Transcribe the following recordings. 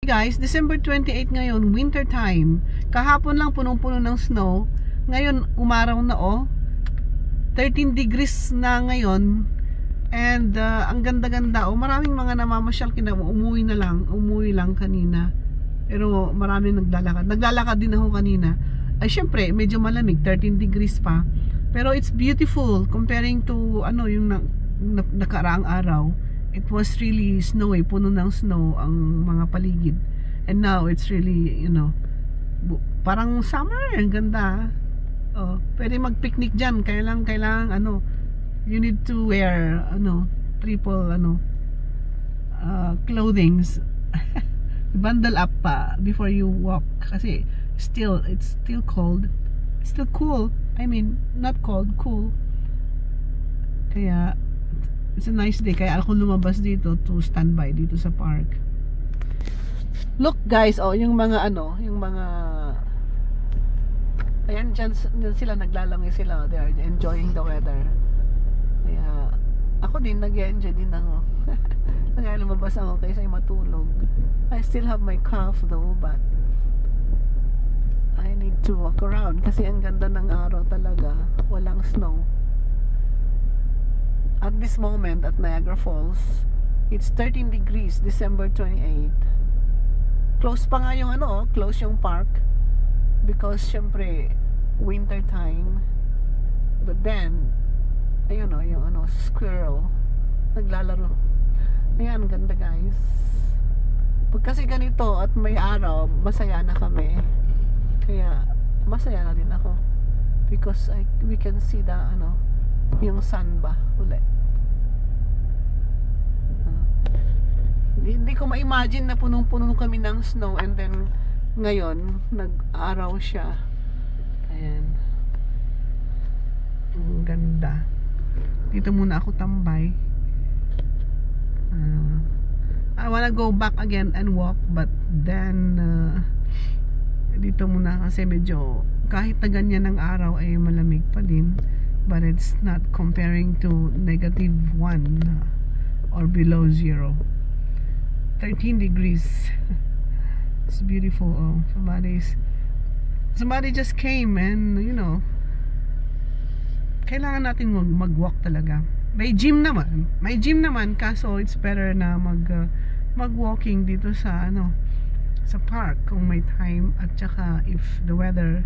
Guys, December 28 ngayon, winter time. Kahapon lang punong-puno ng snow. Ngayon, umaraw na 13 degrees na ngayon. And ang ganda-ganda. Maraming mga namamasyal umuwi lang kanina. Pero maraming naglalakad. Naglalakad din ako kanina. Ay syempre, medyo malamig, 13 degrees pa. Pero it's beautiful comparing to yung nakaraang araw. It was really snowy, puno ng snow ang mga paligid. And now it's really, parang summer, ang ganda. Pwede mag-picnic diyan, kailangan you need to wear triple clothings. Bundle up pa before you walk kasi it's still cold. It's still cool. I mean, not cold, cool. Kaya it's a nice day. Kaya ako lumabas dito to standby dito sa park. Look guys, yung mga ayan, dyan sila naglalangoy sila. They are enjoying the weather. Kaya ako din nag-enjoy din ako. Kaya lumabas ako kaysa matulog. I still have my cough though, but I need to walk around kasi ang ganda ng araw talaga. Walang snow. At this moment at Niagara Falls, it's 13 degrees, December 28. Close pa nga yung close yung park because syempre winter time. But then ayun yung squirrel naglalaro. Ayan, ganda guys. Pag kasi ganito at may araw, masaya na kami. Kaya masaya na din ako because we can see the yung sun ba ulit. Hindi ko ma-imagine na punong-puno kami ng snow and then ngayon nag-araw siya. Ayan, ang ganda. Dito muna ako tambay. I wanna go back again and walk, but then dito muna kasi medyo kahit na ganyan ng araw ay malamig pa din. But it's not comparing to -1 or below 0. 13 degrees. It's beautiful. Somebody just came and kailangan natin mag-walk talaga. May gym naman kaso it's better na mag-walking dito sa sa park kung may time at saka if the weather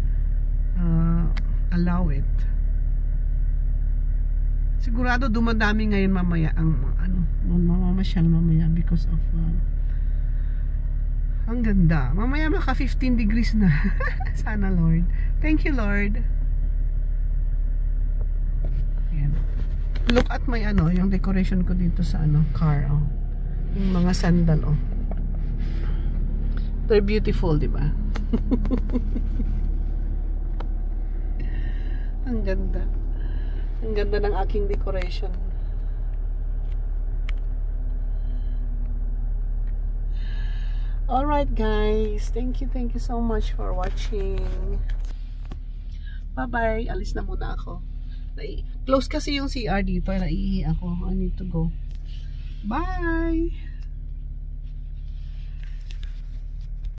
allow it. Sigurado dumadami ngayon mamaya ang mamamasyal mamaya because of ang ganda. Mamaya maka 15 degrees na. Sana Lord. Thank you Lord. Ayan. Look at my yung decoration ko dito sa car yung mga sandal They're beautiful, di ba? Ang ganda. Ang ganda ng aking decoration. Alright guys, thank you so much for watching. Bye bye, alis na muna ako. Close kasi yung CR dito, naiihi ako. I need to go. Bye.